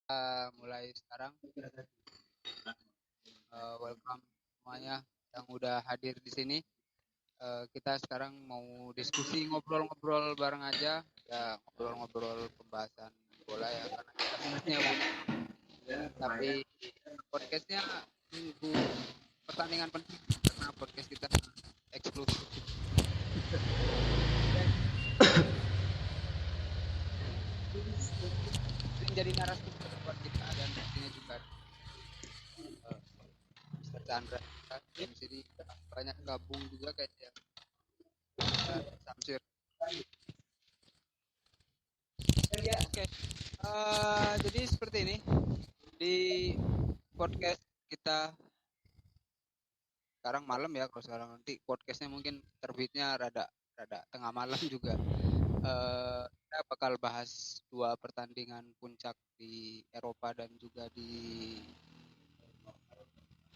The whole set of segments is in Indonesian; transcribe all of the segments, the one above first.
Mulai sekarang. Welcome semuanya yang udah hadir di sini. Kita sekarang mau diskusi ngobrol-ngobrol bareng aja, ya ngobrol-ngobrol pembahasan bola ya karena kita sebenarnya bola. Tapi podcastnya nunggu pertandingan penting karena podcast kita eksklusif. Sering jadi narasumber buat kita dan pastinya juga Mr. Chandra di sini banyak gabung juga kayaknya. Samsir. Oke, jadi seperti ini di podcast kita sekarang malam ya. Kalau sekarang nanti podcastnya mungkin terbitnya rada rada tengah malam juga. Kita bakal bahas dua pertandingan puncak di Eropa dan juga di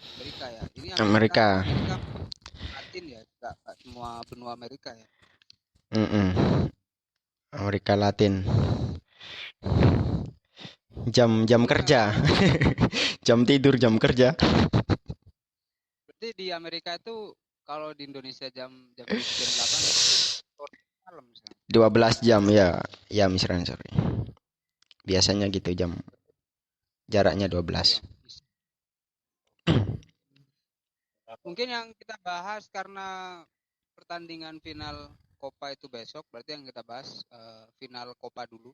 Amerika ya. Ini Amerika Amerika. Amerika Latin ya, nggak semua benua Amerika ya. Amerika Latin. Jam Jadi kerja. memang Jam tidur, jam kerja. berarti di Amerika itu kalau di Indonesia jam jam 8 sore malam misalnya. 12 jam ya. Ya, misalnya sorry. Biasanya gitu jam. Jaraknya Itu 12. yang mungkin yang kita bahas karena pertandingan final Copa itu besok, berarti yang kita bahas final Copa dulu.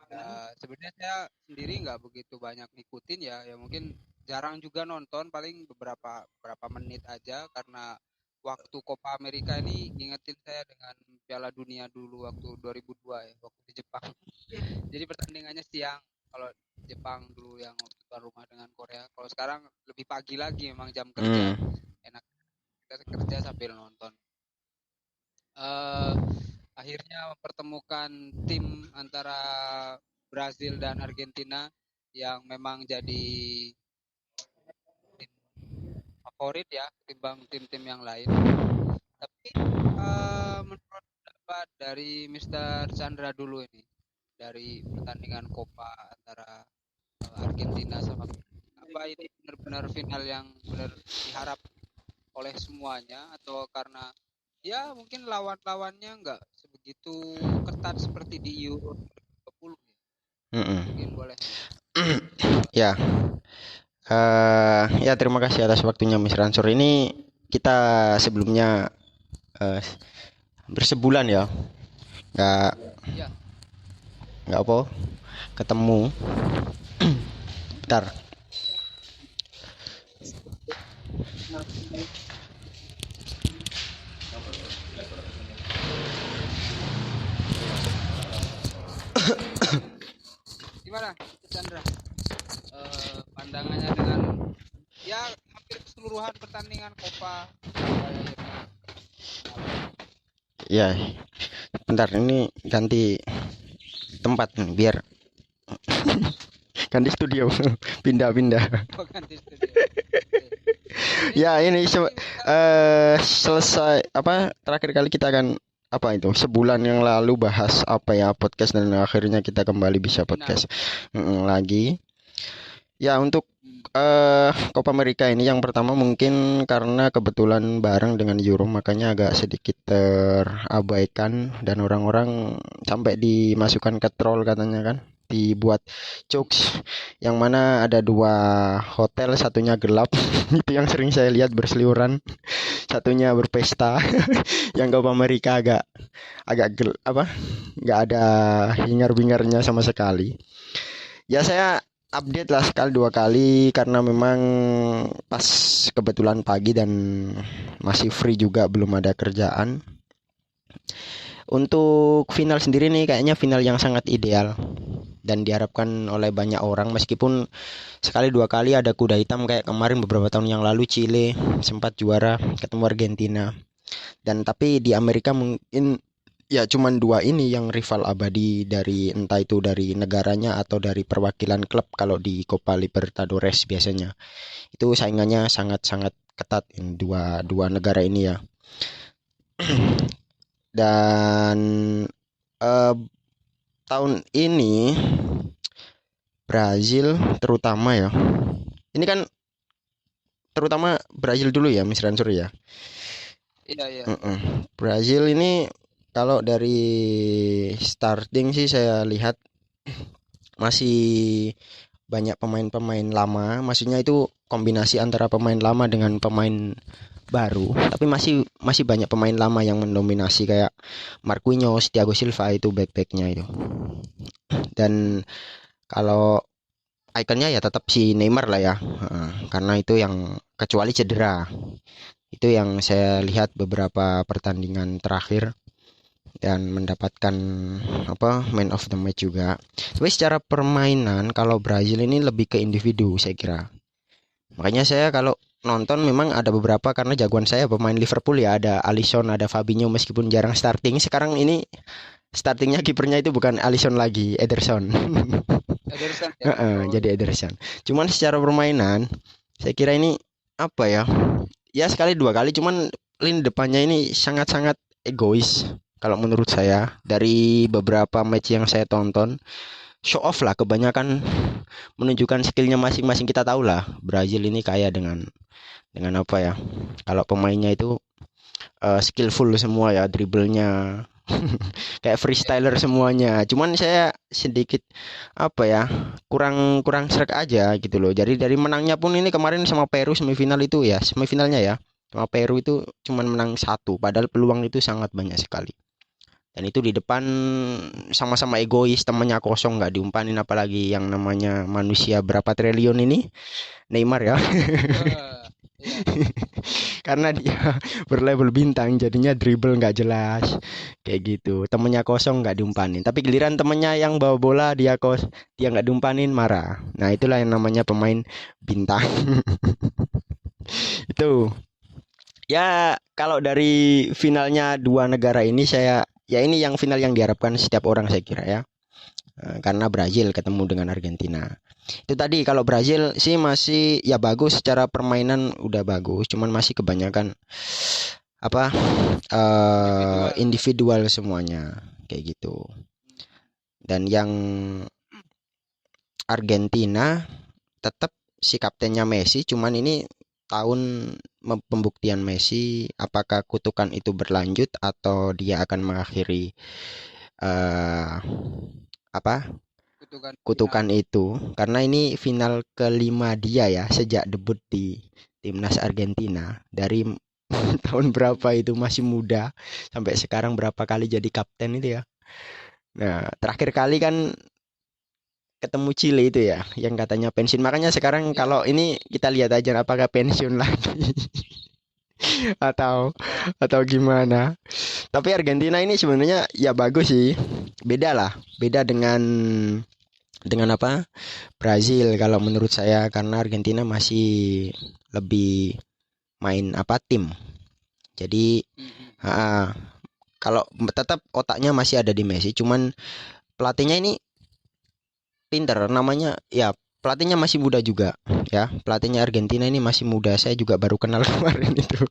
Ya, sebenarnya saya sendiri nggak begitu banyak ngikutin ya, ya mungkin jarang juga nonton, paling beberapa menit aja karena waktu Copa Amerika ini ngingetin saya dengan Piala Dunia dulu waktu 2002 ya, waktu di Jepang. Jadi pertandingannya siang kalau Jepang dulu yang tuan rumah dengan Korea. Kalau sekarang lebih pagi lagi memang jam kerja. Hmm. Enak kita kerja sambil nonton. eh Akhirnya mempertemukan tim antara Brazil dan Argentina yang memang jadi tim favorit ya ketimbang tim-tim yang lain. Tapi menurut pendapat dari Mr. Chandra dulu ini dari pertandingan Copa antara Argentina sama apa ini benar-benar final yang benar diharap oleh semuanya atau karena ya mungkin lawan-lawannya nggak sebegitu ketat seperti di Euro 2020 ya. Mungkin boleh. Ya. Ya, terima kasih atas waktunya Miss Ransur. Ini kita sebelumnya eh, bersebulan ya. Nggak Ya, nggak apa ketemu. Bentar. gimana Chandra? Pandangannya dengan ya hampir keseluruhan pertandingan Copa sampai akhirnya Ya, bentar ini ganti tempat nih, biar ganti studio. Pindah-pindah. ganti studio. Oke. Ini Ya, ini mungkin kita selesai apa terakhir kali kita akan apa itu sebulan yang lalu bahas apa ya podcast dan akhirnya kita kembali bisa final. podcast lagi. Ya, untuk Copa America ini yang pertama mungkin karena kebetulan bareng dengan Euro makanya agak sedikit terabaikan dan orang-orang sampai dimasukkan ke troll katanya kan, dibuat jokes yang mana ada dua hotel, satunya gelap itu yang sering saya lihat berseliweran, satunya berpesta. Yang Copa America agak agak apa nggak ada hingar-bingarnya sama sekali. Ya, saya update lah sekali dua kali karena memang pas kebetulan pagi dan masih free juga, belum ada kerjaan. Untuk final sendiri nih kayaknya final yang sangat ideal dan diharapkan oleh banyak orang, meskipun sekali dua kali ada kuda hitam kayak kemarin beberapa tahun yang lalu Chile sempat juara ketemu Argentina, dan tapi di Amerika mungkin ya cuman dua ini yang rival abadi, dari entah itu dari negaranya atau dari perwakilan klub. Kalau di Copa Libertadores biasanya itu saingannya sangat-sangat ketat ini dua dua negara ini ya. Dan eh, tahun ini Brazil terutama ya. Ini kan terutama Brazil dulu ya, Miss Ransur ya. Iya, iya. Brazil ini kalau dari starting sih saya lihat masih banyak pemain-pemain lama, maksudnya itu kombinasi antara pemain lama dengan pemain baru, tapi masih masih banyak pemain lama yang mendominasi kayak Marquinhos, Thiago Silva itu back-backnya itu. Dan kalau ikonnya ya tetap si Neymar lah ya. Karena itu yang kecuali cedera. Itu yang saya lihat beberapa pertandingan terakhir dan mendapatkan apa man of the match juga. Tapi secara permainan kalau Brazil ini lebih ke individu saya kira. Makanya saya kalau nonton memang ada beberapa karena jagoan saya pemain Liverpool ya ada Alisson, ada Fabinho meskipun jarang starting. Sekarang ini startingnya kipernya itu bukan Alisson lagi, Ederson. Ederson ya. Oh, Jadi Ederson. Cuman secara permainan saya kira ini apa ya? Ya sekali dua kali cuman lini depannya ini sangat-sangat egois kalau menurut saya dari beberapa match yang saya tonton show off lah kebanyakan menunjukkan skillnya masing-masing kita tahu lah Brazil ini kaya dengan apa ya kalau pemainnya itu skillful semua ya dribblenya kayak iya, freestyler iya. semuanya cuman saya sedikit apa ya kurang kurang srek aja gitu loh jadi dari menangnya pun ini kemarin sama Peru semifinal itu ya semifinalnya ya sama Peru itu cuman menang satu padahal peluang itu sangat banyak sekali dan itu di depan sama-sama egois temannya kosong nggak diumpanin apalagi yang namanya manusia berapa triliun ini Neymar ya Iya. karena dia berlevel bintang jadinya dribble nggak jelas kayak gitu temennya kosong nggak diumpanin tapi giliran temennya yang bawa bola dia nggak diumpanin marah nah itulah yang namanya pemain bintang itu ya kalau dari finalnya dua negara ini saya ya ini yang final yang diharapkan setiap orang saya kira ya. Karena Brazil ketemu dengan Argentina. Itu tadi kalau Brazil sih masih ya bagus secara permainan udah bagus, cuman masih kebanyakan apa Individual ya. individual semuanya kayak gitu. Dan yang Argentina tetap si kaptennya Messi, cuman ini tahun pembuktian Messi apakah kutukan itu berlanjut atau dia akan mengakhiri eh apa Kutukan final. kutukan itu karena ini final kelima dia ya sejak debut di timnas Argentina dari tahun berapa itu masih muda sampai sekarang berapa kali jadi kapten itu ya. Nah, terakhir kali kan ketemu Chile itu ya yang katanya pensiun. Makanya sekarang Iya. kalau ini kita lihat aja apakah pensiun lagi atau atau gimana. Tapi Argentina ini sebenarnya ya bagus sih. Beda lah, beda dengan apa? Brazil kalau menurut saya karena Argentina masih lebih main apa tim. Jadi kalau tetap otaknya masih ada di Messi, cuman pelatihnya ini pinter namanya ya pelatihnya masih muda juga ya. Pelatihnya Argentina ini masih muda. Saya juga baru kenal kemarin itu.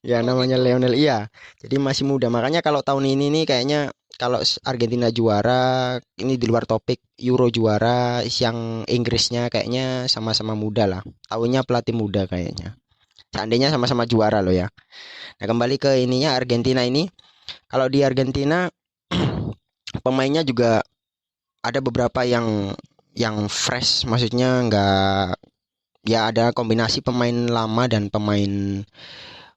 Ya Oh namanya gitu. Lionel iya. Jadi masih muda. Makanya kalau tahun ini nih kayaknya kalau Argentina juara ini di luar topik Euro juara yang Inggrisnya kayaknya sama-sama muda lah. Tahunnya pelatih muda kayaknya. Seandainya sama-sama juara loh ya. Nah kembali ke ininya Argentina ini. Kalau di Argentina pemainnya juga ada beberapa yang fresh. Maksudnya nggak ya ada kombinasi pemain lama dan pemain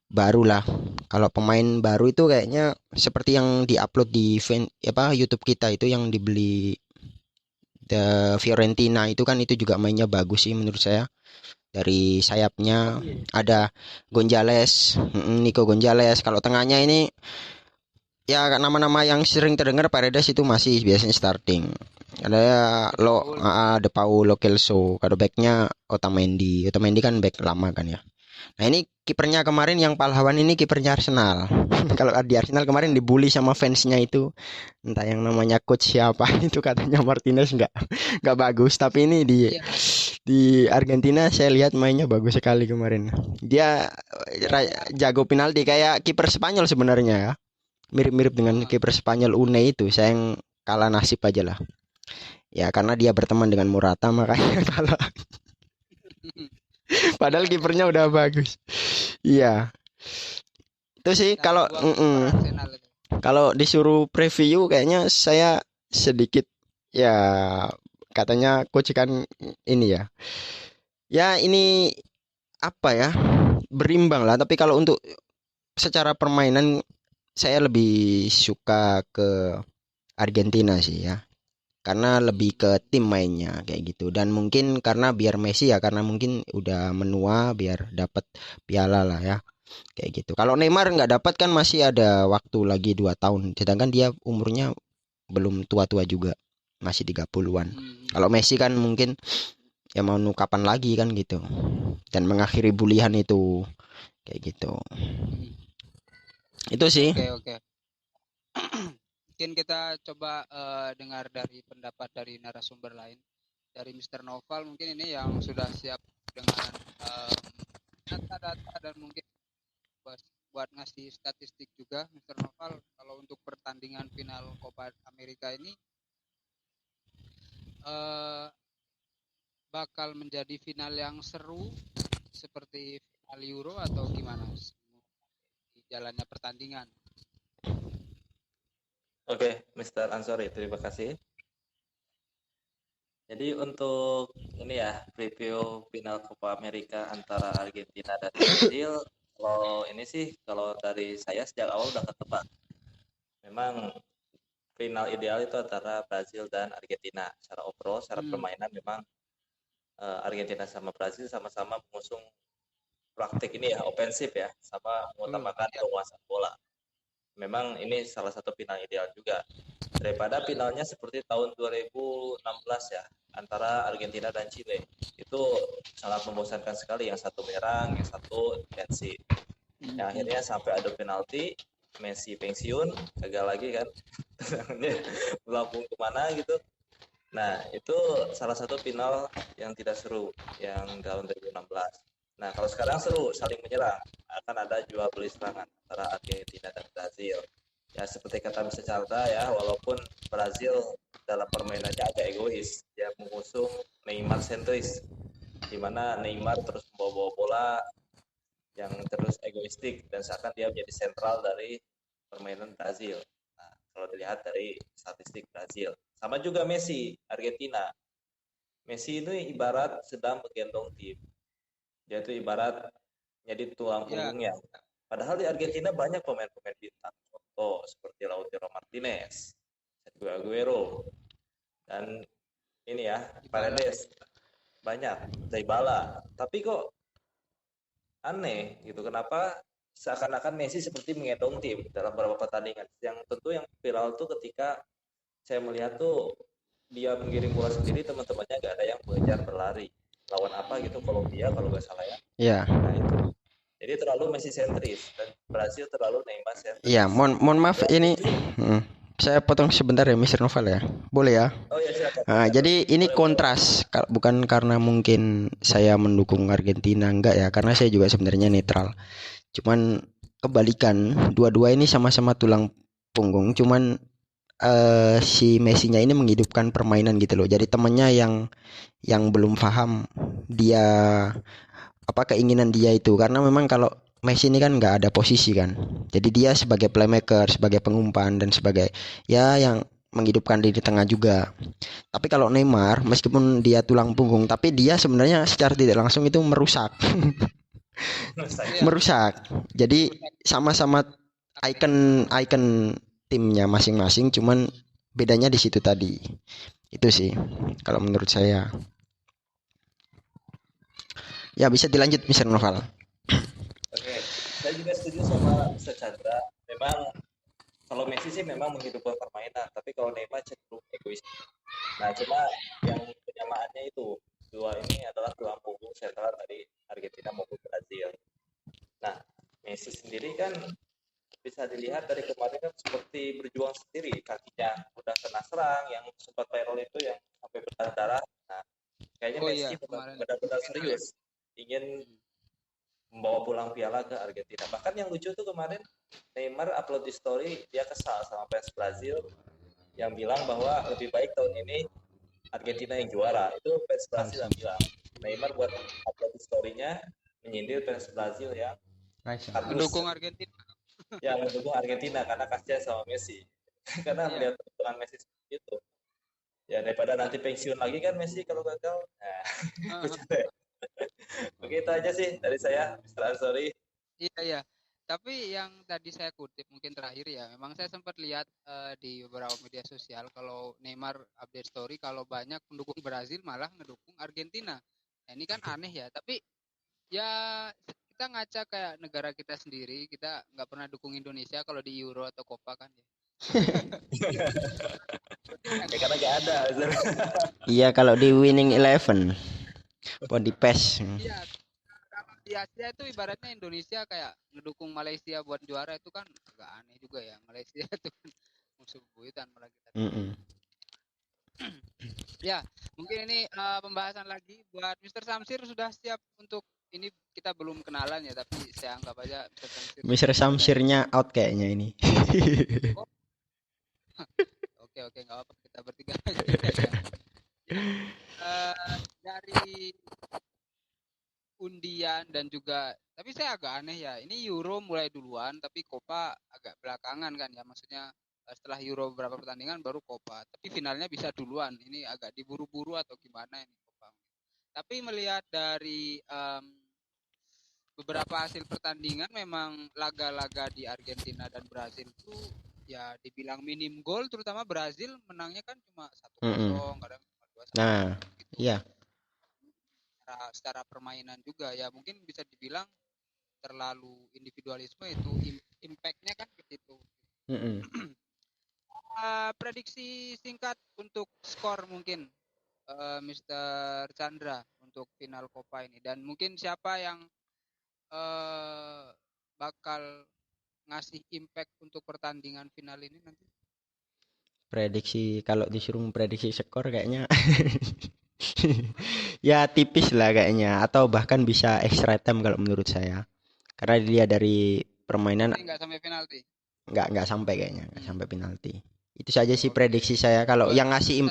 baru lah. Kalau pemain baru itu kayaknya seperti yang diupload di apa YouTube kita itu yang dibeli The Fiorentina itu kan itu juga mainnya bagus sih menurut saya. Dari sayapnya ada Gonzales, Nico Gonzales. Kalau tengahnya ini ya nama-nama yang sering terdengar Paredes itu masih biasanya starting. Ada De lo Paul. De Paulo Celso. Kalau backnya Otamendi. Otamendi kan back lama kan ya. Nah ini kipernya kemarin yang pahlawan ini kipernya Arsenal. Kalau di Arsenal kemarin dibully sama fansnya itu entah yang namanya coach siapa itu katanya Martinez nggak bagus. Tapi ini Iya. di Argentina saya lihat mainnya bagus sekali kemarin. Dia Ya. jago penalti kayak kiper Spanyol sebenarnya ya. Mirip-mirip dengan Ah, kiper Spanyol Une itu. Saya yang kalah nasib aja lah. Ya karena dia berteman dengan Morata makanya kalah. Padahal Iya, iya. kipernya udah bagus. Iya, itu sih Sangat kalau buang kiper Arsenal itu. kalau disuruh preview kayaknya saya sedikit ya katanya coach kan ini ya. Ya ini apa ya? Berimbang lah, tapi kalau untuk secara permainan saya lebih suka ke Argentina sih ya. Karena lebih ke tim mainnya kayak gitu dan mungkin karena biar Messi ya karena mungkin udah menua biar dapat piala lah ya kayak gitu. Kalau Neymar nggak dapat kan masih ada waktu lagi 2 tahun sedangkan dia umurnya belum tua-tua juga masih 30-an. Hmm. Kalau Messi kan mungkin ya mau kapan lagi kan gitu dan mengakhiri bulian itu kayak gitu. Hmm. Itu sih. Oke, oke. Mungkin kita coba dengar dari pendapat dari narasumber lain. Dari Mister Noval mungkin ini yang sudah siap dengan data-data dan mungkin buat ngasih statistik juga. Mister Noval, kalau untuk pertandingan final Copa America ini eh, bakal menjadi final yang seru seperti final Euro atau gimana di jalannya pertandingan? Oke, Mr. Ansori, terima kasih. Jadi untuk ini ya, preview final Copa America antara Argentina dan Brazil, kalau ini sih, kalau dari saya sejak awal udah ketebak. Memang final ideal itu antara Brazil dan Argentina. Secara overall, secara Hmm. permainan memang Argentina sama Brazil sama-sama mengusung praktik ini ya, ofensif ya, sama mengutamakan Ya. penguasaan bola. Memang ini salah satu final ideal juga. Daripada finalnya seperti tahun 2016 ya, antara Argentina dan Chile. Itu sangat membosankan sekali, yang satu menyerang, yang satu defensif. Yang akhirnya sampai adu penalti, Messi pensiun, gagal lagi kan. Melambung kemana gitu. Nah, itu salah satu final yang tidak seru, yang tahun 2016. Nah, kalau sekarang seru, saling menyerang. Akan ada jual beli serangan antara Argentina dan Brazil. Ya, seperti kata Mr. Chandra ya, walaupun Brazil dalam permainannya agak egois. Dia mengusung Neymar sentris, di mana Neymar terus membawa bola yang terus egoistik, dan seakan dia menjadi sentral dari permainan Brazil. Nah, kalau dilihat dari statistik Brazil. Sama juga Messi, Argentina. Messi itu ibarat sedang menggendong tim. Dia itu ibarat jadi tulang Ya. punggungnya. Padahal di Argentina banyak pemain-pemain bintang. Contoh seperti Lautaro Martinez, Sergio Aguero, dan ini ya, Dybala. Paredes. Banyak, Dybala. Tapi kok aneh gitu, kenapa seakan-akan Messi seperti menggendong tim dalam beberapa pertandingan. Yang tentu yang viral tuh ketika saya melihat tuh dia menggiring bola sendiri, teman-temannya nggak ada yang mengejar berlari. Lawan apa gitu, Kolombia kalau nggak salah ya. Ya. Nah itu. Jadi terlalu Messi sentris dan Brazil terlalu Neymar Ya, sentris. mohon maaf Yang ini lucu, saya potong sebentar ya Mister Noval ya. Boleh ya? oh ya silakan, Nah, silakan. jadi ini Boleh, boleh. kontras, bukan karena mungkin saya mendukung Argentina enggak ya, karena saya juga sebenarnya netral. Cuman kebalikan, dua-dua ini sama-sama tulang punggung, cuman si Messi-nya ini menghidupkan permainan gitu loh. Jadi temennya yang belum paham dia apa keinginan dia itu, karena memang kalau Messi ini kan nggak ada posisi kan. Jadi dia sebagai playmaker, sebagai pengumpan dan sebagai ya yang menghidupkan diri tengah juga. Tapi kalau Neymar, meskipun dia tulang punggung, tapi dia sebenarnya secara tidak langsung itu merusak, Ya. merusak. Jadi sama-sama icon timnya masing-masing, cuman bedanya di situ tadi. Itu sih, kalau menurut saya. Ya bisa dilanjut, Mister Noval. Oke, saya juga setuju sama Mr. Chandra. Memang kalau Messi sih memang menghidupkan permainan, tapi kalau Neymar cenderung egois. Nah, cuma yang penyamaannya itu dua ini adalah tulang punggung sentral dari Argentina maupun Brazil. Nah, Messi sendiri kan bisa dilihat dari kemarin kan seperti berjuang sendiri, kakinya udah kena serang, yang sempat viral itu yang sampai berdarah-darah. Nah, kayaknya Oh Messi iya, kemarin. benar-benar serius ingin membawa pulang piala ke Argentina. Bahkan yang lucu tuh kemarin Neymar upload di story dia kesal sama fans Brazil yang bilang bahwa lebih baik tahun ini Argentina yang juara. Itu fans Brazil yang bilang. Neymar buat upload di story-nya menyindir fans Brazil yang kardus, Mendukung Argentina. yang mendukung Argentina karena kasihan sama Messi. Karena Iya. melihat keuntungan Messi seperti itu. Ya daripada nanti pensiun lagi kan Messi kalau gagal. Nah, bercanda ya. Begitu aja sih dari saya, Mr. Ansori. Iya. Tapi yang tadi saya kutip mungkin terakhir ya, memang saya sempat lihat di beberapa media sosial kalau Neymar update story kalau banyak pendukung Brazil malah ngedukung Argentina. Nah, ini kan aneh ya, tapi ya kita ngaca kayak negara kita sendiri, kita nggak pernah dukung Indonesia kalau di Euro atau Copa kan ya. Ya karena gak ada. Iya, kalau di Winning Eleven, apa di PES. Iya, kalau di Asia itu ibaratnya Indonesia kayak ngedukung Malaysia buat juara itu kan agak aneh juga ya. Malaysia itu kan musuh buyutan malah kita. Ya, mungkin ini pembahasan lagi buat Mr. Samsir sudah siap untuk ini, kita belum kenalan ya, tapi saya anggap aja Mr. Samsir. Mr. Samsirnya out kayaknya ini. Oke, nggak apa-apa, kita bertiga aja. Dari undian dan juga, tapi saya agak aneh ya, ini Euro mulai duluan tapi Copa agak belakangan kan ya, maksudnya setelah Euro beberapa pertandingan baru Copa, tapi finalnya bisa duluan, ini agak diburu-buru atau gimana ini Copa. Tapi melihat dari beberapa hasil pertandingan, memang laga-laga di Argentina dan Brazil itu ya dibilang minim gol, terutama Brazil menangnya kan cuma 1-0, kadang cuma 2-1. Nah, gitu. iya. Secara permainan juga ya mungkin bisa dibilang terlalu individualisme, itu impact-nya kan ke situ. Prediksi singkat untuk skor mungkin Mr. Chandra untuk final Copa ini, dan mungkin siapa yang bakal ngasih impact untuk pertandingan final ini nanti. Prediksi, kalau disuruh memprediksi skor kayaknya ya tipis lah kayaknya, atau bahkan bisa extra time kalau menurut saya, karena dilihat dari permainan. Nggak sampai penalti. Nggak sampai kayaknya, nggak sampai penalti. Itu saja sih prediksi saya. Kalau yang ngasih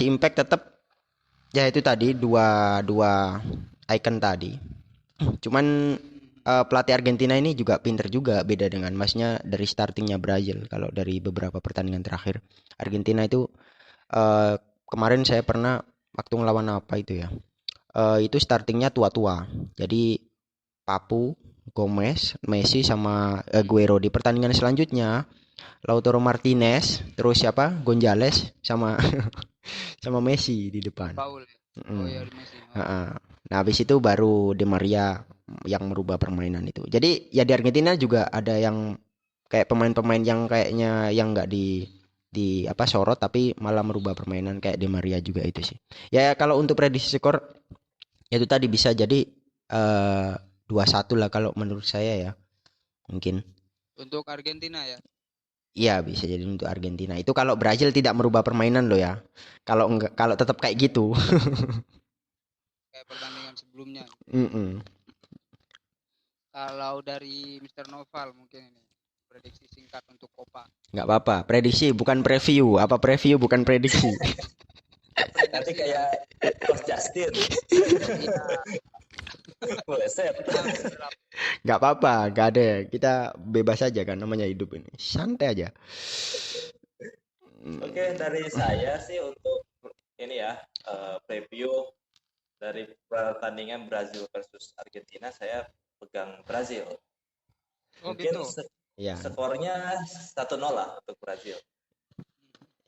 impact tetap ya itu tadi dua icon tadi. Cuman pelatih Argentina ini juga pinter juga, beda dengan masnya dari startingnya Brazil. Kalau dari beberapa pertandingan terakhir Argentina itu kemarin saya pernah waktu ngelawan apa itu ya, itu startingnya tua-tua, jadi Papu, Gomez, Messi sama Aguero. Di pertandingan selanjutnya Lautaro Martinez, terus siapa? Gonzales sama sama Messi di depan. Paul. Oh ya, Messi. Nah, habis itu baru Di Maria yang merubah permainan itu. Jadi ya di Argentina juga ada yang kayak pemain-pemain yang kayaknya yang nggak di apa sorot, tapi malah merubah permainan kayak Di Maria juga itu sih. Ya kalau untuk prediksi skor itu tadi bisa jadi 2-1 lah kalau menurut saya ya. Mungkin. Untuk Argentina ya. Iya, bisa jadi untuk Argentina. Itu kalau Brazil tidak merubah permainan loh ya. Kalau enggak, kalau tetap kayak gitu. Kayak pertandingan sebelumnya. Mm-mm. Kalau dari Mr. Noval mungkin ini prediksi singkat untuk Copa. Nggak apa-apa, prediksi bukan preview. Apa preview bukan prediksi. Nanti kayak Coach Justin. Boleh set. Nggak apa-apa, nggak ada. Kita bebas aja kan, namanya hidup ini. Santai aja. Oke, dari saya sih untuk ini ya, preview dari pertandingan Brazil versus Argentina, saya pegang Brazil. Mungkin gitu. skornya 1-0 lah untuk Brazil.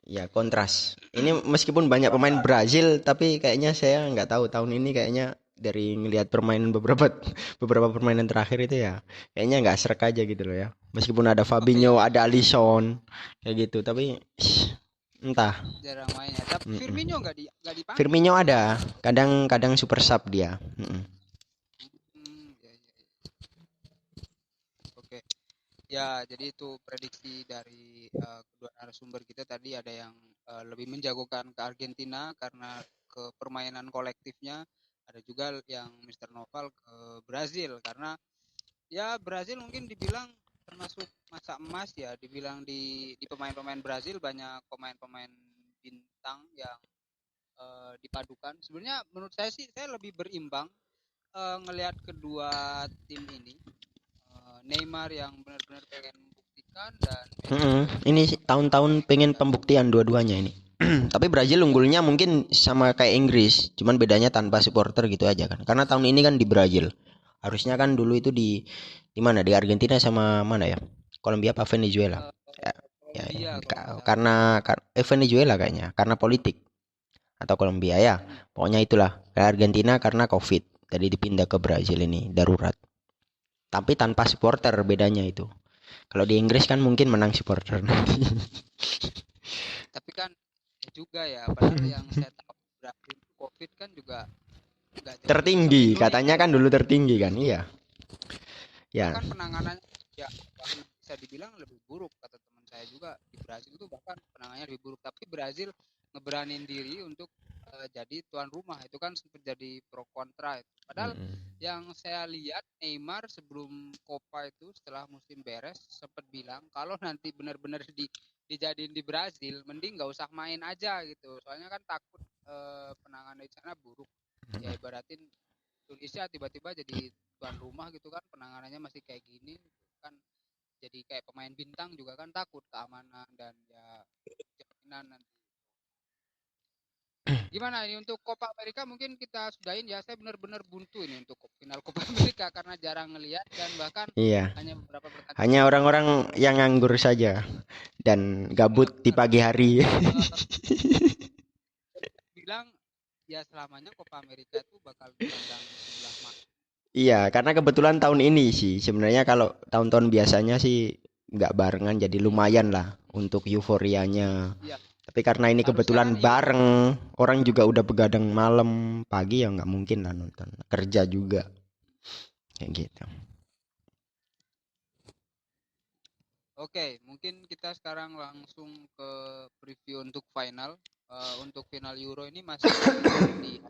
Ya, kontras. Ini meskipun banyak pemain Brazil, tapi kayaknya saya nggak tahu tahun ini, kayaknya dari ngelihat permainan beberapa permainan terakhir itu ya, kayaknya nggak serak aja gitu loh ya. Meskipun ada Fabinho, ada Alisson kayak gitu, tapi entah. Jarang mainnya. Tapi Firmino nggak dipanggil. Firmino ada, kadang super sub dia. Oke. Ya, jadi itu prediksi dari kedua narasumber kita tadi. Ada yang lebih menjagokan ke Argentina karena ke permainan kolektifnya. Ada juga yang Mr. Noval ke Brazil karena ya Brazil mungkin dibilang termasuk masa emas ya. Dibilang di pemain-pemain Brazil banyak pemain-pemain bintang yang dipadukan. Sebenarnya menurut saya sih saya lebih berimbang ngelihat kedua tim ini. Neymar yang benar-benar pengen membuktikan dan Ini tahun-tahun pengen pembuktian dua-duanya ini. Tapi Brazil unggulnya mungkin sama kayak Inggris, cuman bedanya tanpa supporter gitu aja kan. Karena tahun ini kan di Brazil. Harusnya kan dulu itu di mana? Di Argentina sama mana ya? Kolombia apa Venezuela? Ya, karena Venezuela kayaknya, karena politik atau Kolombia ya. Pokoknya itulah. Kayak Argentina karena Covid. Jadi dipindah ke Brazil ini darurat. Tapi tanpa supporter bedanya itu. Kalau di Inggris kan mungkin menang supporter nanti. Tapi kan juga ya, padahal yang saya tahu Brazil Covid kan juga tertinggi, katanya kan dulu tertinggi kan, iya. Ya. Kan penanganannya ya bisa dibilang lebih buruk kata teman saya juga di Brazil itu bahkan penanganannya lebih buruk. Tapi Brazil ngeberanin diri untuk jadi tuan rumah itu kan sempat jadi pro kontra itu. Padahal yang saya lihat Neymar sebelum Copa itu setelah musim beres sempat bilang kalau nanti benar-benar dijadiin di Brazil mending nggak usah main aja gitu. Soalnya kan takut penanganan di sana buruk. Ya ibaratin Indonesia tiba-tiba jadi tuan rumah gitu kan penanganannya masih kayak gini kan jadi kayak pemain bintang juga kan takut keamanan dan ya jaminan nanti. Gimana ini untuk Copa America mungkin kita sudahin ya, saya benar-benar buntu ini untuk final Copa America karena jarang ngelihat dan bahkan hanya beberapa pertandingan. Hanya orang-orang yang nganggur saja dan gabut di pagi hari. Bilang ya selamanya Copa America itu bakal dipandang sebelah mata. Iya, karena kebetulan tahun ini sih sebenarnya kalau tahun-tahun biasanya sih nggak barengan jadi lumayan lah untuk euforianya. Ya. Tapi karena ini kebetulan bareng, orang juga udah begadang malam, pagi ya nggak mungkin lah nonton. Kerja juga, kayak gitu. Oke, mungkin kita sekarang langsung ke preview untuk final. Untuk final Euro ini masih di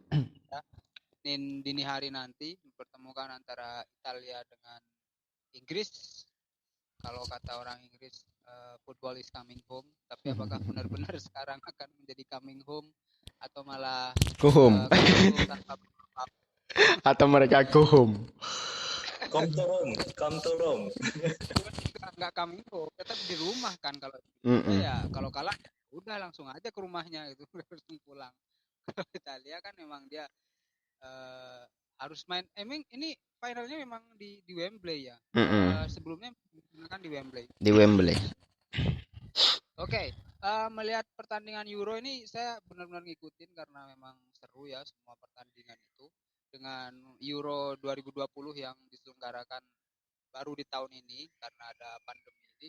dini hari nanti mempertemukan antara Italia dengan Inggris. Kalau kata orang Inggris, football is coming home. Tapi apakah benar-benar sekarang akan menjadi coming home atau malah go home? Atau mereka go home? Come to Rome. Nggak coming home, tetap di rumah kan kalau ya kalau kalah ya udah langsung aja ke rumahnya gitu, langsung pulang. Kalau Italia kan memang dia harus main. Ini finalnya memang di Wembley ya. Sebelumnya kan di Wembley. Di Wembley. Oke, melihat pertandingan Euro ini saya benar-benar ngikutin karena memang seru ya semua pertandingan itu. Dengan Euro 2020 yang diselenggarakan baru di tahun ini karena ada pandemi ini.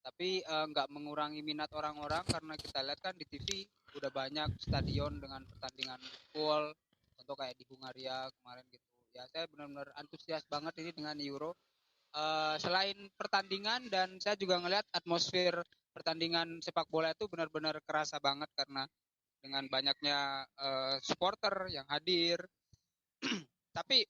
Tapi nggak mengurangi minat orang-orang karena kita lihat kan di TV udah banyak stadion dengan pertandingan full. Contoh kayak di Hungaria kemarin gitu. Ya saya benar-benar antusias banget ini dengan Euro. Selain pertandingan dan saya juga ngelihat atmosfer pertandingan sepak bola itu benar-benar kerasa banget karena dengan banyaknya supporter yang hadir. Tapi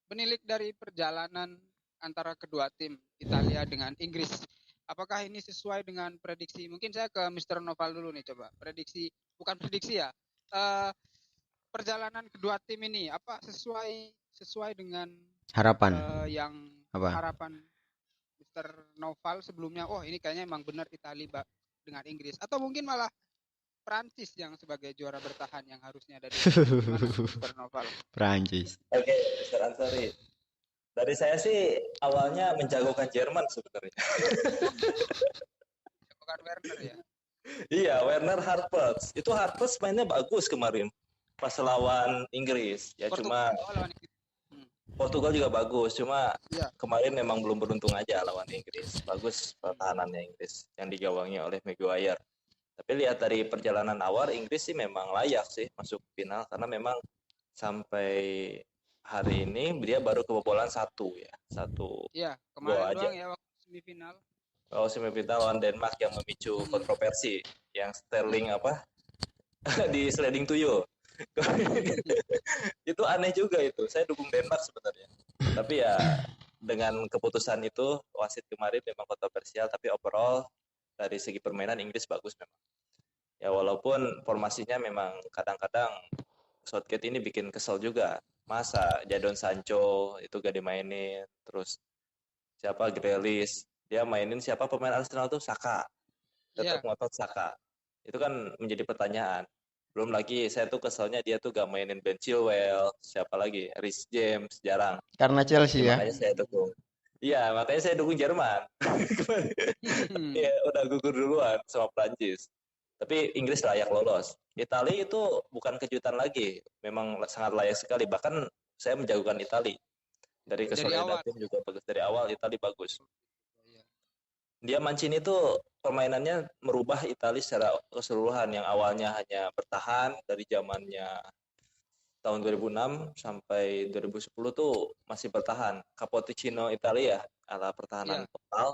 menilik dari perjalanan antara kedua tim Italia dengan Inggris, apakah ini sesuai dengan prediksi? Mungkin saya ke Mr. Noval dulu nih coba. Bukan prediksi ya. Perjalanan kedua tim ini apa sesuai dengan harapan harapan Mr. Noval sebelumnya? Oh, ini kayaknya emang benar Italia dengan Inggris atau mungkin malah Prancis yang sebagai juara bertahan yang harusnya ada di Mr. Noval. Prancis. Oke, Mr. Ansari. Dari saya sih awalnya menjagokan Jerman sebenarnya. Bukan Werner ya? Iya, Werner Hartpels. Itu Hartpels mainnya bagus kemarin pas lawan Inggris. Ya Portugal juga bagus, cuma kemarin memang belum beruntung aja lawan Inggris. Bagus pertahanannya Inggris yang digawangi oleh Maguire. Tapi lihat dari perjalanan awal Inggris sih memang layak sih masuk final karena memang sampai hari ini dia baru kebobolan satu. Iya, kemarin doang ya waktu semifinal. Semifinal lawan Denmark yang memicu kontroversi yang Sterling di sliding to you. Itu aneh juga itu. Saya dukung Denmark sebenarnya. Tapi ya dengan keputusan itu wasit kemarin memang kontroversial tapi overall dari segi permainan Inggris bagus memang. Ya walaupun formasinya memang kadang-kadang Southgate ini bikin kesel juga. Masa Jadon Sancho itu gak dimainin, terus siapa Grealish, dia mainin siapa pemain Arsenal tuh Saka, tetap Iya, ngotot Saka. Itu kan menjadi pertanyaan. Belum lagi saya tuh keselnya dia tuh gak mainin Ben Chilwell, siapa lagi, Reece James jarang. Karena Ya Chelsea ya. makanya saya dukung. Iya, makanya saya dukung Jerman. Ya udah gugur duluan sama Prancis. Tapi Inggris layak lolos. Italia itu bukan kejutan lagi, memang sangat layak sekali. Bahkan saya menjagokan Italia. Dari dari kesoledan awal. tim juga bagus. Dari awal Italia bagus. Iya. Dia Mancini itu permainannya merubah Italia secara keseluruhan. Yang awalnya hanya bertahan dari zamannya tahun 2006 sampai 2010 tuh masih bertahan. Cappuccino Italia ala pertahanan Iya, total.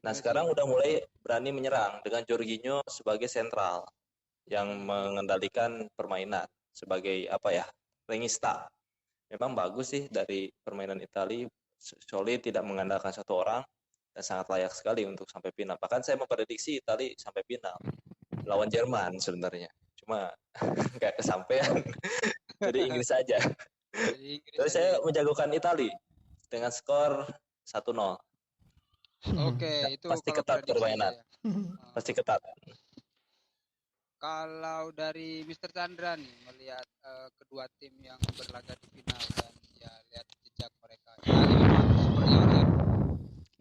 Nah sekarang Petrosino. udah mulai berani menyerang dengan Jorginho sebagai sentral yang mengendalikan permainan sebagai apa ya, regista. Memang bagus sih dari permainan Italia, solid, tidak mengandalkan satu orang, dan sangat layak sekali untuk sampai final. Bahkan saya memprediksi Italia sampai final lawan Jerman sebenarnya, cuma nggak kesampaian. Jadi Inggris saja. Dari Inggris Tapi aja saya ya. menjagokan Italia dengan skor 1-0. Oke, itu Pasti kalau ketat prediksi permainan, saya. pasti ketat. Kalau dari Mr. Chandra nih melihat kedua tim yang berlaga di final dan ya lihat jejak mereka. Italia memang superior ya.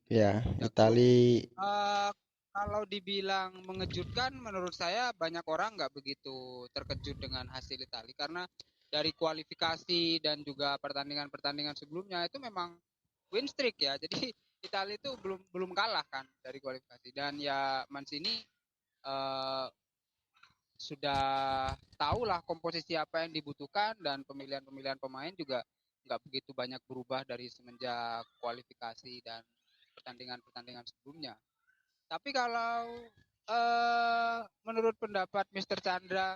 Ya, Jago. Italia Kalau dibilang mengejutkan, menurut saya banyak orang nggak begitu terkejut dengan hasil Italia karena dari kualifikasi dan juga pertandingan-pertandingan sebelumnya itu memang win streak ya. Jadi Italia itu belum kalah kan dari kualifikasi dan ya Mancini eh, sudah tahulah komposisi apa yang dibutuhkan dan pemilihan-pemilihan pemain juga nggak begitu banyak berubah dari semenjak kualifikasi dan pertandingan-pertandingan sebelumnya. Tapi kalau menurut pendapat Mr. Chandra,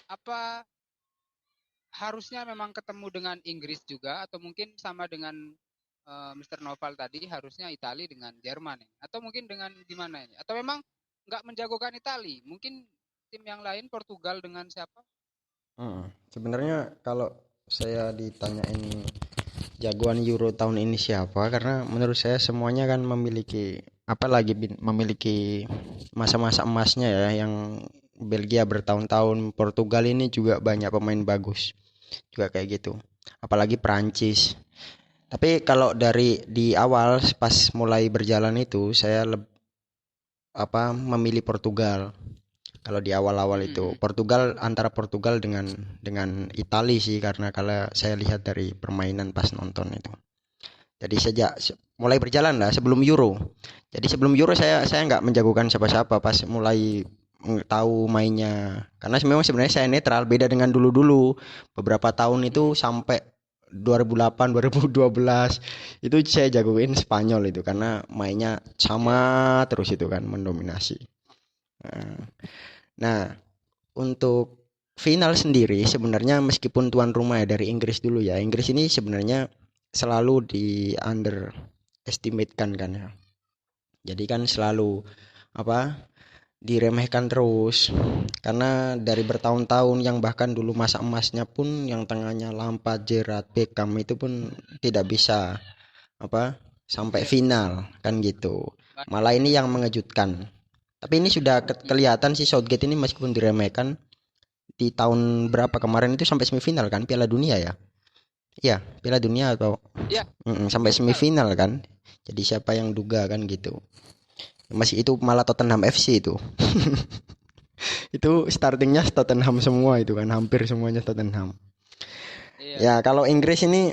apa harusnya memang ketemu dengan Inggris juga atau mungkin sama dengan Mr. Noval tadi harusnya Italia dengan Jerman ya? Atau mungkin dengan gimana ini? Atau memang nggak menjagokan Italia? Mungkin tim yang lain Portugal dengan siapa? Sebenarnya kalau saya ditanyain jagoan Euro tahun ini siapa, karena menurut saya semuanya kan memiliki memiliki masa-masa emasnya ya, yang Belgia bertahun-tahun, Portugal ini juga banyak pemain bagus juga kayak gitu, apalagi Prancis. Tapi kalau dari di awal pas mulai berjalan itu saya memilih Portugal. Kalau di awal-awal itu Portugal, antara Portugal dengan Italia sih, karena kalau saya lihat dari permainan pas nonton itu. Jadi sejak mulai berjalan lah sebelum Euro. Jadi sebelum Euro saya nggak menjagokan siapa-siapa pas mulai tahu mainnya. Karena memang sebenarnya saya netral, beda dengan dulu-dulu. Beberapa tahun itu sampai 2008, 2012 itu saya jagoin Spanyol itu karena mainnya sama terus itu kan, mendominasi. Nah, untuk final sendiri sebenarnya meskipun tuan rumah ya, dari Inggris dulu ya. Inggris ini sebenarnya selalu di underestimate kan ya. Jadi kan selalu diremehkan terus karena dari bertahun-tahun, yang bahkan dulu masa emasnya pun yang tengahnya Lampard, Gerrard, Beckham itu pun tidak bisa sampai final kan gitu. Malah ini yang mengejutkan. Tapi ini sudah kelihatan sih Southgate ini meskipun diremehkan di tahun berapa kemarin itu sampai semifinal kan Piala Dunia ya. Iya, Piala Dunia atau Ya, sampai semifinal kan. Jadi siapa yang duga kan gitu. Masih itu malah Tottenham FC itu. Itu startingnya Tottenham semua itu kan, hampir semuanya Tottenham. iya. Ya, kalau Inggris ini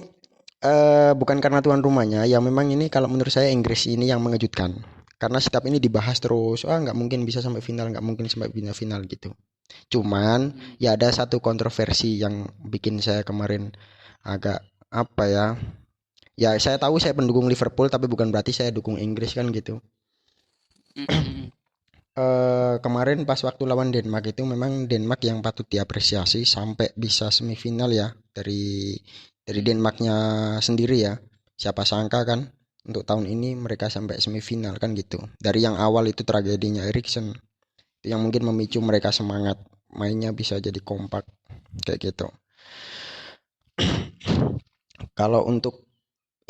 bukan karena tuan rumahnya, ya memang ini kalau menurut saya Inggris ini yang mengejutkan. Karena setiap ini dibahas terus, nggak mungkin bisa sampai final, nggak mungkin sampai final gitu. Cuman ya ada satu kontroversi yang bikin saya kemarin agak ya saya tahu saya pendukung Liverpool tapi bukan berarti saya dukung Inggris kan gitu. Kemarin pas waktu lawan Denmark itu memang Denmark yang patut diapresiasi sampai bisa semifinal ya, dari Denmarknya sendiri ya. Siapa sangka kan untuk tahun ini mereka sampai semifinal kan gitu. Dari yang awal itu tragedinya Eriksen Itu yang mungkin memicu mereka semangat mainnya bisa jadi kompak kayak gitu. Kalau untuk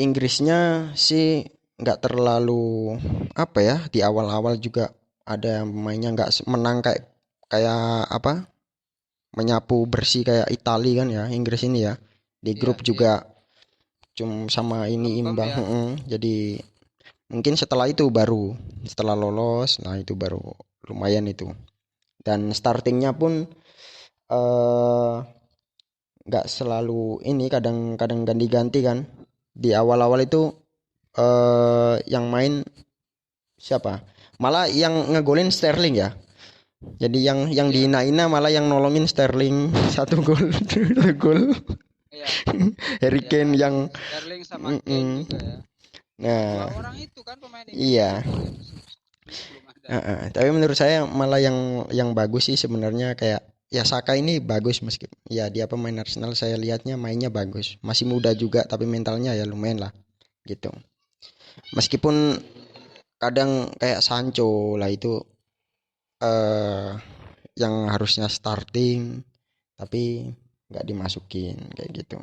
Inggrisnya sih nggak terlalu apa ya, di awal-awal juga ada mainnya nggak menang kayak kayak apa, menyapu bersih kayak Italia kan ya Inggris ini ya, di Iya, grup iya. juga cuma sama ini Lempem imbang. ya. Jadi mungkin setelah itu baru setelah lolos, nah itu baru lumayan itu. Dan startingnya pun eh nggak selalu ini, kadang-kadang ganti-ganti kan. Di awal-awal itu yang main siapa? Malah yang ngegolin Sterling ya. Jadi yang Iya, dihina-hina malah yang nolongin Sterling satu gol. Gol iya. Harry Ya, Kane yang Sterling sama Kane mm-mm. juga ya. Dua Nah, orang itu kan pemain Inggris yang iya. ngegolin. Sebelumnya belum ada. Tapi menurut saya malah yang bagus sih sebenarnya kayak ya Saka ini bagus, meskipun ya dia pemain Arsenal, saya lihatnya mainnya bagus. Masih muda juga tapi mentalnya ya lumayan lah gitu. Meskipun kadang kayak Sancho lah itu eh yang harusnya starting tapi nggak dimasukin kayak gitu.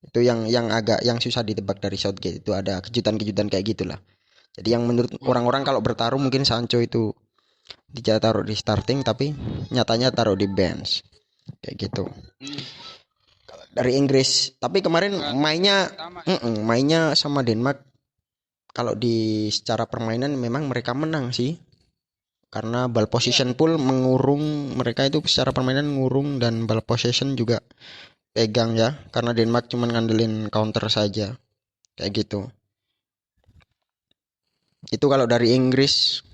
Itu yang agak yang susah ditebak dari Southgate, itu ada kejutan-kejutan kayak gitulah. Jadi yang menurut orang-orang kalau bertaruh mungkin Sancho itu dia taruh di starting tapi nyatanya taruh di bench kayak gitu. Hmm. Dari Inggris tapi kemarin Bukan mainnya utama ya. mainnya sama Denmark, kalau di secara permainan memang mereka menang sih, karena ball Iya, possession pool mengurung mereka, itu secara permainan ngurung, dan ball possession juga pegang ya, karena Denmark cuma ngandelin counter saja kayak gitu. Itu kalau dari Inggris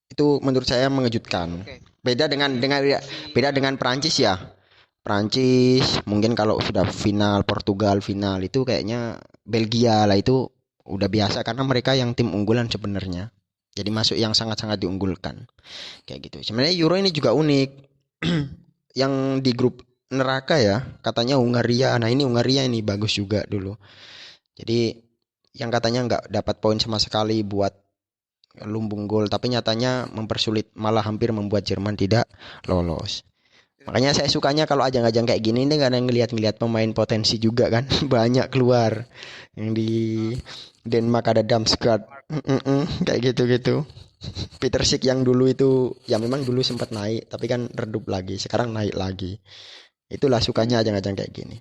itu menurut saya mengejutkan. oke. Beda dengan Si beda dengan Prancis ya. Prancis mungkin kalau sudah final, Portugal final itu kayaknya Belgia lah itu udah biasa karena mereka yang tim unggulan sebenarnya. Jadi masuk yang sangat-sangat diunggulkan kayak gitu. Sebenarnya Euro ini juga unik. Yang di grup neraka ya, katanya Hungaria. Nah, ini Hungaria ini bagus juga dulu. Jadi yang katanya nggak dapat poin sama sekali buat lumbung gol, tapi nyatanya mempersulit, malah hampir membuat Jerman tidak lolos. Makanya saya sukanya kalau ajang-ajang kayak gini nih, karena ngelihat-ngelihat pemain potensi juga kan banyak keluar. Yang di Denmark ada Damsgaard, kayak gitu-gitu. Peter Schick yang dulu itu ya memang dulu sempat naik tapi kan redup lagi, sekarang naik lagi. Itulah sukanya ajang-ajang kayak gini.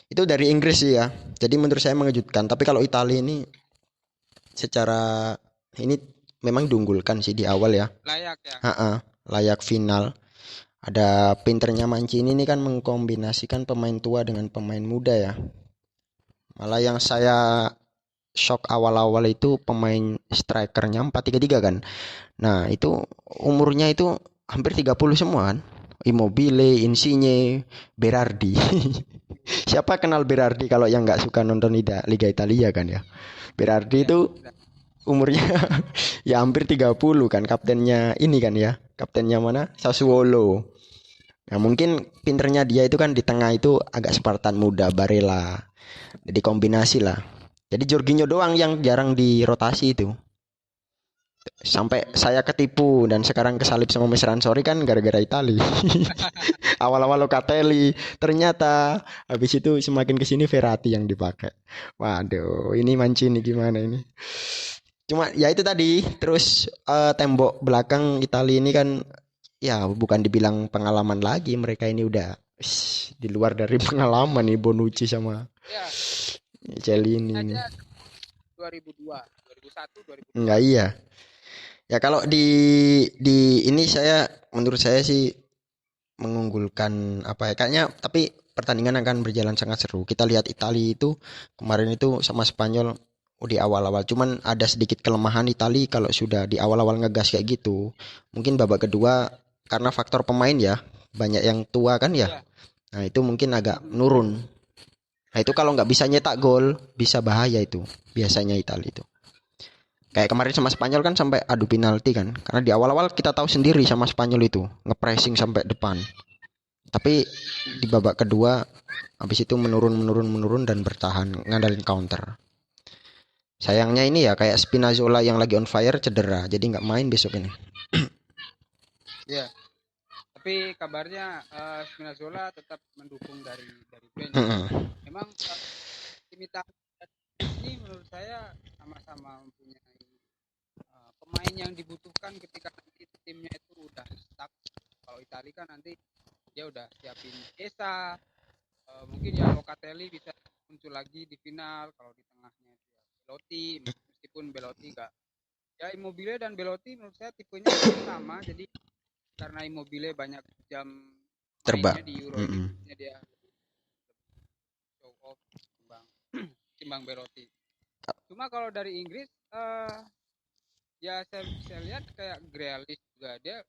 Itu dari Inggris sih ya. Jadi menurut saya mengejutkan. Tapi kalau Italia ini secara ini memang diunggulkan sih di awal ya. layak ya. Layak final. Ada pinternya Mancini ini kan mengkombinasikan pemain tua dengan pemain muda ya. Malah yang saya shock awal-awal itu pemain strikernya 4-3-3 kan. Nah, itu umurnya itu hampir 30 semua kan. Immobile, Insigne, Berardi. Siapa kenal Berardi kalau yang nggak suka nonton Liga Italia kan ya. Berardi Iya, itu udah. umurnya ya hampir 30 kan, kaptennya ini kan ya. Kaptennya mana? Sassuolo. Nah, mungkin pinternya dia itu kan di tengah itu agak Spartan muda, Barella. Jadi kombinasi lah. Jadi Jorginho doang yang jarang dirotasi itu. Sampai saya ketipu dan sekarang kesalip sama Mesran Sorry kan gara-gara Itali. Awal-awal Locatelli, ternyata habis itu semakin kesini Verratti yang dipakai. Waduh, ini Mancini gimana ini? Cuma ya itu tadi, terus tembok belakang Italia ini kan ya bukan dibilang pengalaman lagi, mereka ini udah di luar dari pengalaman nih, Bonucci sama Ya, Celini ini. aja 2002, 2001, 2002. Enggak, iya. Ya kalau di ini saya menurut saya sih mengunggulkan apa ya, kayaknya, tapi pertandingan akan berjalan sangat seru. Kita lihat Italia itu kemarin itu sama Spanyol di awal-awal, cuman ada sedikit kelemahan Italia kalau sudah di awal-awal ngegas kayak gitu. Mungkin babak kedua karena faktor pemain ya, banyak yang tua kan ya. Ya, Nah, itu mungkin agak menurun. Nah, itu kalau nggak bisa nyetak gol bisa bahaya itu biasanya Italia itu. Kayak kemarin sama Spanyol kan sampai adu penalti kan. Karena di awal-awal kita tahu sendiri sama Spanyol itu ngepressing sampai depan. Tapi di babak kedua habis itu menurun dan bertahan ngandalin counter. Sayangnya ini ya kayak Spinazzola yang lagi on fire cedera, jadi nggak main besok ini. Ya, tapi kabarnya Spinazzola tetap mendukung dari bench. Mm-mm. Memang tim Italia ini menurut saya sama-sama mempunyai pemain yang dibutuhkan ketika nanti timnya itu udah stuck. Kalau Italia kan nanti dia udah siapin Chiesa, mungkin ya Locatelli bisa muncul lagi di final. Kalau di tengahnya itu ya Belotti, meskipun Belotti gak, ya Immobile dan Belotti menurut saya tipenya sama. Jadi karena Immobile banyak jam Terbang. mainnya di Euro ini, Mm-mm. dia show off timbang timbang Belotti. Cuma kalau dari Inggris ya saya lihat kayak Grealish juga dia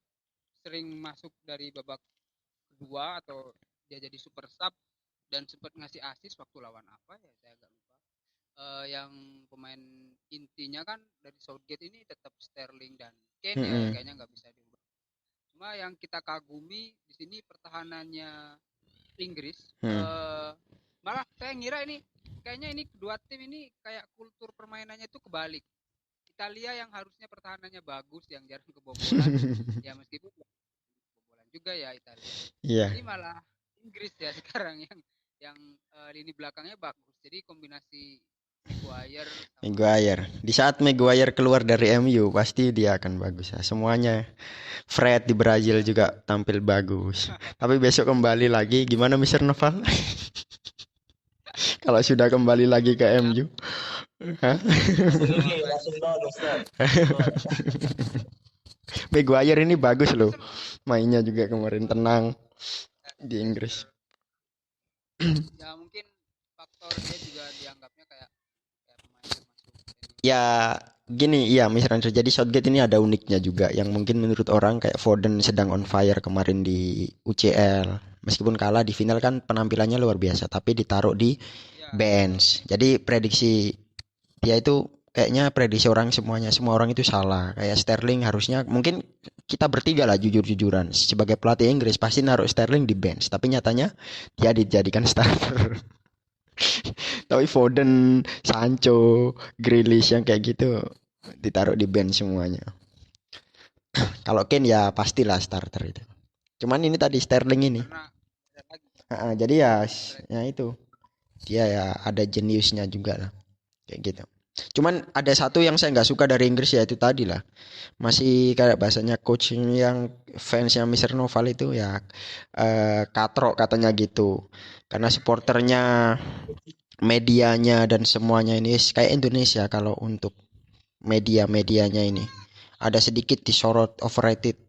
sering masuk dari babak kedua atau dia jadi super sub dan sempat ngasih assist waktu lawan apa ya saya agak lupa. Yang pemain intinya kan dari Southgate ini tetap Sterling dan Kane ya Mm-mm. kayaknya nggak bisa diubah. Cuma yang kita kagumi di sini pertahanannya Inggris. Mm. Malah saya ngira ini kayaknya ini kedua tim ini kayak kultur permainannya itu kebalik. Italia yang harusnya pertahanannya bagus, yang jarang kebobolan, ya meskipun kebobolan juga ya Italia. Iya, Ini malah Inggris ya sekarang yang lini belakangnya bagus. Jadi kombinasi Maguire sama Maguire. Di saat Maguire keluar dari MU, pasti dia akan bagus ya. Semuanya. Fred di Brazil ya, juga tampil bagus. Tapi besok kembali lagi, gimana Mister Noval? Kalau sudah kembali lagi ke ya, MU? Hah? Langsung kalau ini, saya langsung down Ustaz. Down. Maguire ini bagus loh. sem- Mainnya juga kemarin tenang di dia Inggris. ya mungkin faktor dia juga dianggapnya kayak pemain termasuk senior. Ya gini, iya misalnya terjadi Southgate ini ada uniknya juga yang mungkin menurut orang kayak Foden sedang on fire kemarin di UCL. Meskipun kalah di final kan penampilannya luar biasa, tapi ditaruh di Ya, bench. Jadi prediksi dia itu kayaknya prediksi orang semuanya, semua orang itu salah. Kayak Sterling harusnya mungkin kita bertiga lah jujur-jujuran sebagai pelatih Inggris pasti naruh Sterling di bench, tapi nyatanya dia dijadikan starter. Tapi Foden, Sancho, Grealish yang kayak gitu ditaruh di bench semuanya. Kalau Kane ya pastilah starter itu. Cuman ini tadi Sterling ini. karena ada lagi Jadi ya, Fred. ya itu dia ya ada jeniusnya juga lah kayak gitu. Cuman ada satu yang saya nggak suka dari Inggris ya itu tadi lah. Masih kayak bahasanya coach yang fansnya Mister Noval itu ya katrok katanya gitu. Karena supporternya, medianya dan semuanya ini kayak Indonesia kalau untuk media-medianya ini ada sedikit disorot overrated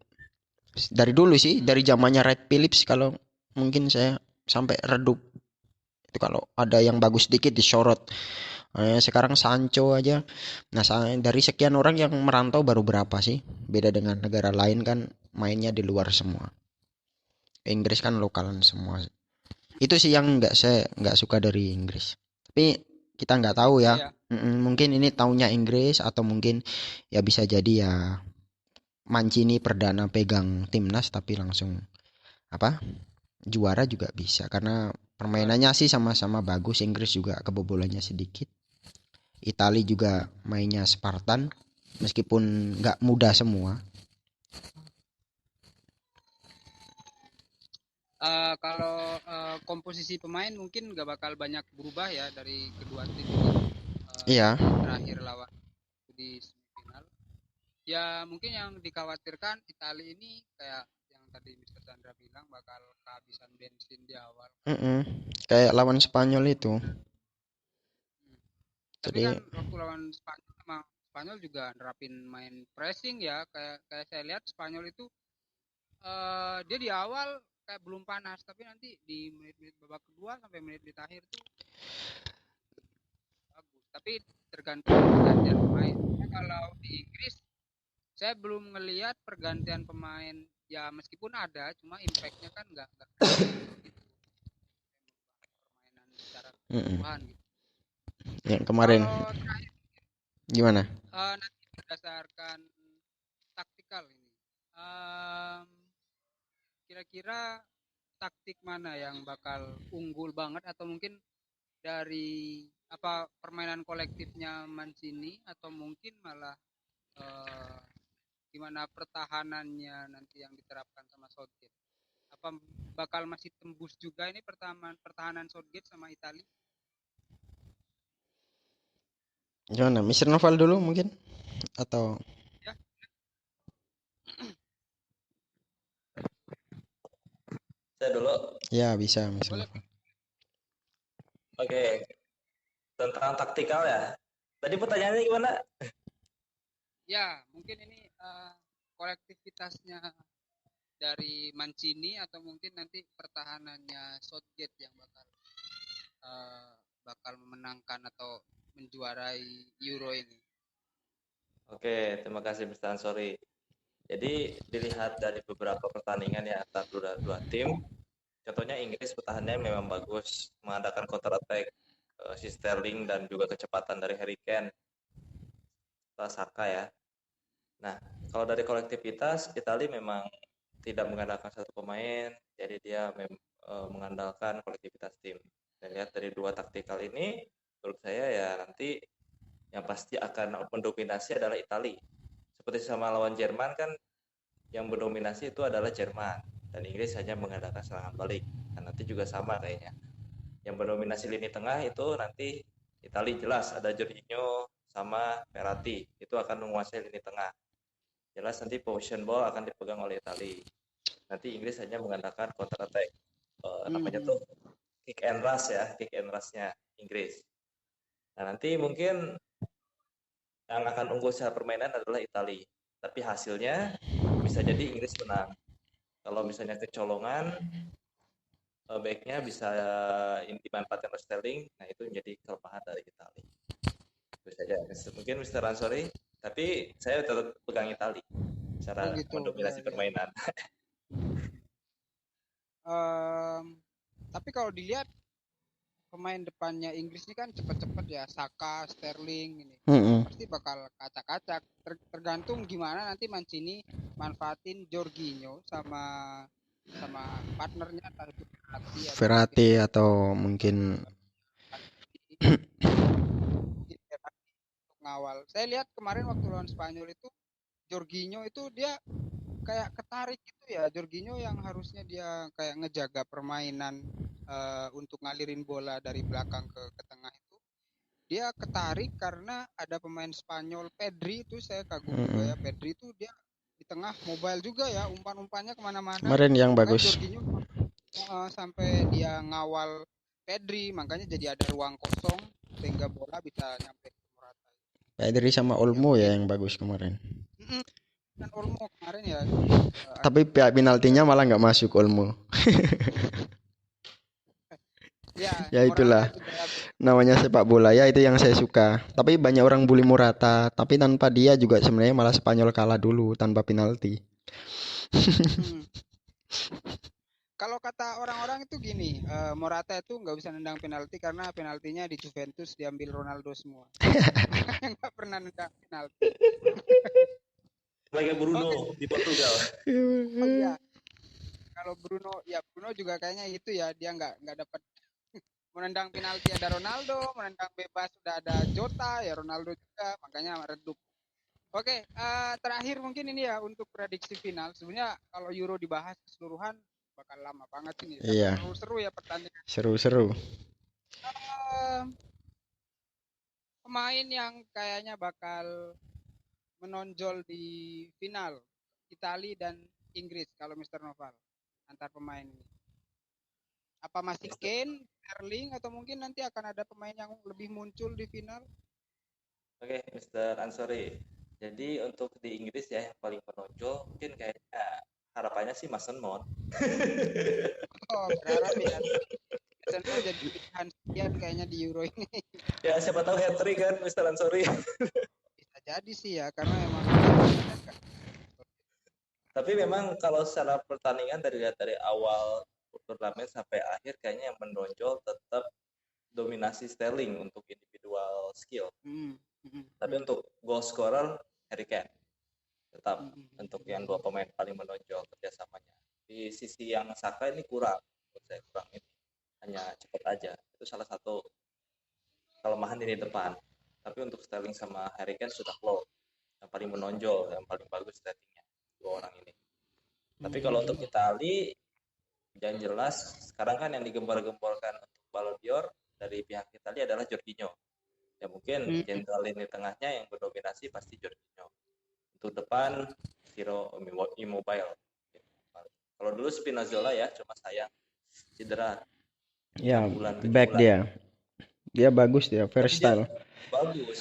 dari dulu sih dari zamannya Red Phillips kalau mungkin saya sampai redup itu kalau ada yang bagus sedikit disorot. Sekarang Sancho aja. Nah, dari sekian orang yang merantau baru berapa sih? Beda dengan negara lain kan mainnya di luar semua. Inggris kan lokalan semua. Itu sih yang saya nggak suka dari Inggris. Tapi kita nggak tahu ya. Iya, Mungkin ini taunya Inggris atau mungkin ya bisa jadi ya Mancini perdana pegang timnas tapi langsung apa juara juga bisa karena juara. permainannya sih sama-sama bagus. Inggris juga kebobolannya sedikit. Italia juga mainnya Spartan meskipun nggak mudah semua. Kalau komposisi pemain mungkin nggak bakal banyak berubah ya dari kedua tim ini Iya. terakhir lawan di semifinal. Ya mungkin yang dikhawatirkan Italia ini kayak yang tadi Mr. Chandra bilang bakal kehabisan bensin di awal karena Kayak lawan Spanyol itu. hmm. Tapi Jadi kan waktu lawan Spanyol emang Spanyol juga nerapin main pressing ya kayak kayak saya lihat Spanyol itu dia di awal kayak belum panas tapi nanti di menit-menit babak kedua sampai menit-menit akhir tuh bagus. Tapi tergantung pergantian pemain. Nah, kalau di Inggris saya belum ngelihat pergantian pemain ya meskipun ada cuma impactnya kan nggak gitu permainan secara mm-mm. keseluruhan gitu. Yang kemarin Kalau terakhir gimana? nanti berdasarkan taktikal ini kira-kira taktik mana yang bakal unggul banget atau mungkin dari apa permainan kolektifnya Mancini atau mungkin malah eh, gimana pertahanannya nanti yang diterapkan sama Southgate? Apa bakal masih tembus juga ini pertahanan Southgate sama Italia? Gimana? Mister Noval dulu mungkin atau Ya, Saya dulu. ya bisa Mister boleh. Noval. Oke, tentang taktikal ya. Tadi pertanyaannya gimana? Ya, mungkin ini kolektivitasnya dari Mancini atau mungkin nanti pertahanannya Southgate yang bakal memenangkan atau menjuarai Euro ini. Oke, terima kasih Mr. Ansori. Jadi dilihat dari beberapa pertandingan ya antar dua tim, contohnya Inggris pertahanannya memang bagus, mengadakan counter attack si Sterling dan juga kecepatan dari Harry Kane, Saka ya. Nah, kalau dari kolektivitas, Italia memang tidak mengandalkan satu pemain, jadi dia mengandalkan kolektivitas tim. Dan lihat dari dua taktikal ini, menurut saya ya nanti yang pasti akan mendominasi adalah Italia. Seperti sama lawan Jerman kan, yang mendominasi itu adalah Jerman, dan Inggris hanya mengandalkan serangan balik. Dan nanti juga sama kayaknya. Yang mendominasi lini tengah itu nanti Italia jelas ada Jorginho sama Verratti, itu akan menguasai lini tengah. Jelas nanti possession ball akan dipegang oleh Italia. Nanti Inggris hanya mengandalkan counter attack. Namanya tuh kick and rush ya, kick and rush-nya Inggris. Nah, nanti mungkin yang akan unggul secara permainan adalah Italia. Tapi hasilnya bisa jadi Inggris menang. Kalau misalnya kecolongan, backnya bisa dimanfaatkan oleh Sterling, nah itu menjadi kelemahan dari Italia. Itu saja. Mungkin Mr. Ansori, tapi saya tetap pegang Italia secara gitu. mendominasi permainan. Tapi kalau dilihat pemain depannya Inggris ini kan cepet-cepet ya, Saka, Sterling ini pasti bakal kacak-kacak. Tergantung gimana nanti Mancini manfaatin Jorginho sama partnernya entah itu Verratti atau mungkin untuk ngawal. Saya lihat kemarin waktu lawan Spanyol itu Jorginho itu dia kayak ketarik gitu ya. Jorginho yang harusnya dia kayak ngejaga permainan untuk ngalirin bola dari belakang ke tengah itu, dia ketarik karena ada pemain Spanyol Pedri itu, saya kagum juga ya. Pedri itu dia di tengah mobile juga ya, umpan-umpannya kemana-mana. Kemarin yang Kan bagus. Jorginho sampai dia ngawal Pedri, makanya jadi ada ruang kosong sehingga bola bisa nyampe ke Morata. Pedri sama Olmo ya yang bagus kemarin. Dan Olmo kemarin ya. Tapi pihak penaltinya malah nggak masuk Olmo. Ya itulah namanya sepak bola ya, itu yang saya suka. Tapi banyak orang bully Morata, tapi tanpa dia juga sebenarnya malah Spanyol kalah dulu tanpa penalti. Kalau kata orang-orang itu gini, Morata itu nggak bisa nendang penalti karena penaltinya di Juventus diambil Ronaldo semua. Nggak pernah nendang penalti. Sebagai Bruno di Portugal. Oh iya. Kalau Bruno juga kayaknya itu ya, dia nggak dapat menendang penalti, ada Ronaldo, menendang bebas sudah ada Jota, ya Ronaldo juga, makanya redup. Oke, terakhir mungkin ini ya untuk prediksi final. Sebenarnya kalau Euro dibahas keseluruhan bakal lama banget ini. Iya. Seru-seru ya pertandingan. Seru-seru. Pemain yang kayaknya bakal menonjol di final Italia dan Inggris kalau Mr. Noval antar pemain ini. Apa masih Kane, Sterling, atau mungkin nanti akan ada pemain yang lebih muncul di final? Oke, Mr. Ansori. Jadi untuk di Inggris ya yang paling menonjol mungkin kayaknya harapannya sih Mason Mount. Oh, berharap ya. Mason Mount jadi pilihan sekian kayaknya di Euro ini. Ya siapa tahu hat-trick kan Mr. Ansori. Bisa jadi sih ya, karena emang. Tapi memang kalau secara pertandingan dari awal turnamen sampai akhir kayaknya yang menonjol tetap dominasi Sterling untuk individual skill. Tapi untuk goal scorer Harry Kane tetap untuk yang dua pemain paling menonjol kerjasamanya. Di sisi yang Saka ini kurang, menurut saya kurang ini, hanya cepat aja. Itu salah satu kelemahan di depan. Tapi untuk Sterling sama Harry Kane sudah flow. yang paling menonjol, yang paling bagus ratingnya dua orang ini. Tapi kalau untuk Itali, yang jelas sekarang kan yang digembar-gemborkan untuk Ballon d'Or dari pihak Italia adalah Jorginho. Ya mungkin jenderal lini tengahnya yang berdominasi pasti Jorginho. Untuk depan Ciro Immobile. Kalau dulu Spinazzola ya, cuma sayang cedera Ya, 6 bulan 7 back bulan. dia bagus dia, Tapi dia versatile. bagus.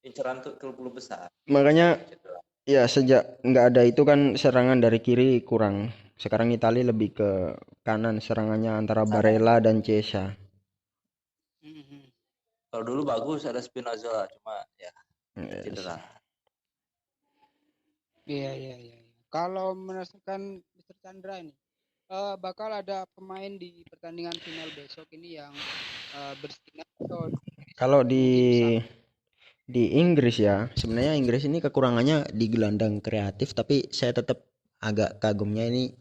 Inceran tuh klub besar. Makanya Cedera. ya sejak nggak ada itu kan serangan dari kiri kurang. Sekarang Italia lebih ke kanan serangannya antara Barella dan Chiesa. Kalau dulu bagus ada Spinazzola, cuma ya cedera. Iya. Kalau berdasarkan Mr. Chandra ini, bakal ada pemain di pertandingan final besok ini yang bersinar atau Kalau mungkin di Inggris ya, sebenarnya Inggris ini kekurangannya di gelandang kreatif, tapi saya tetap agak kagumnya ini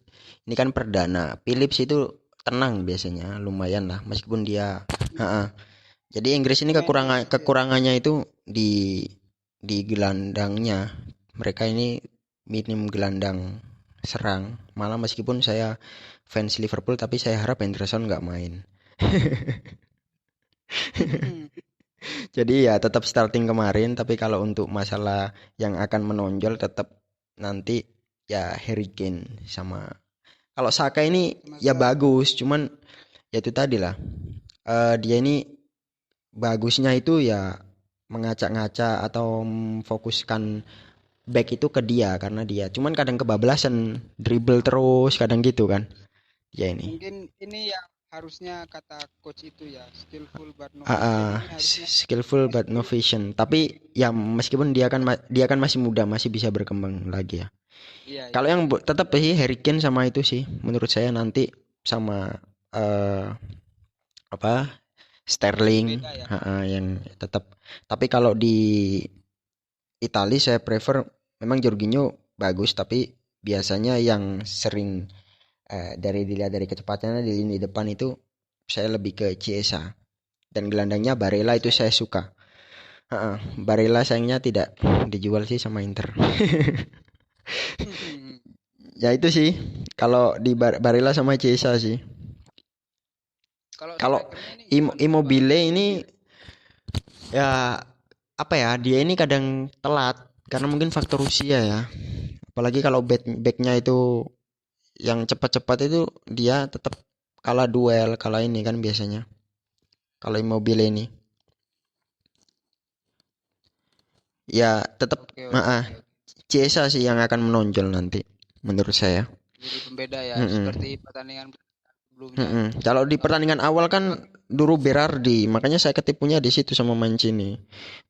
kan perdana. Phillips itu tenang biasanya, lumayan lah meskipun dia Jadi Inggris ini kekurangannya itu di gelandangnya. Mereka ini minim gelandang serang. Malah meskipun saya fans Liverpool tapi saya harap Henderson nggak main. Jadi ya tetap starting kemarin, tapi kalau untuk masalah yang akan menonjol tetap nanti ya Harry Kane sama kalau Saka ini ya bagus, cuman ya itu tadi lah. Dia ini bagusnya itu ya mengacak-ngacak atau memfokuskan back itu ke dia karena dia cuman kadang kebablasan dribble terus kadang gitu kan ya ini mungkin ini yang harusnya kata coach itu ya skillful but no vision. Ini harusnya skillful but no vision, tapi ya meskipun dia kan masih muda, masih bisa berkembang lagi ya. Iya. Kalau yang tetap sih Harry Kane sama itu sih menurut saya nanti sama Sterling beda ya. yang tetap. Tapi kalau di Italia saya prefer memang Jorginho bagus, tapi biasanya yang sering dilihat dari kecepatannya di lini depan itu saya lebih ke Chiesa, dan gelandangnya Barella itu saya suka. Barella sayangnya tidak dijual sih sama Inter. Ya itu sih kalau di Barella sama Chiesa sih. Kalau Immobile ini ya apa ya, dia ini kadang telat karena mungkin faktor usia ya. Apalagi kalau backnya itu yang cepat-cepat itu dia tetap kalah duel, kalah ini kan biasanya. Kalau Immobile ini ya tetap Chiesa sih yang akan menonjol nanti menurut saya. Jadi pembeda ya, seperti pertandingan sebelumnya. Kalau di pertandingan awal kan dulu Berardi, makanya saya ketipunya di situ sama Mancini.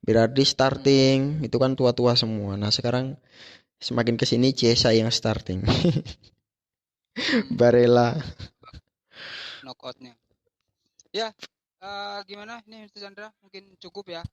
Berardi starting, itu kan tua-tua semua. Nah sekarang semakin kesini Chiesa yang starting. Barella knockoutnya. Ya, gimana nih Mr. Chandra? Mungkin cukup ya.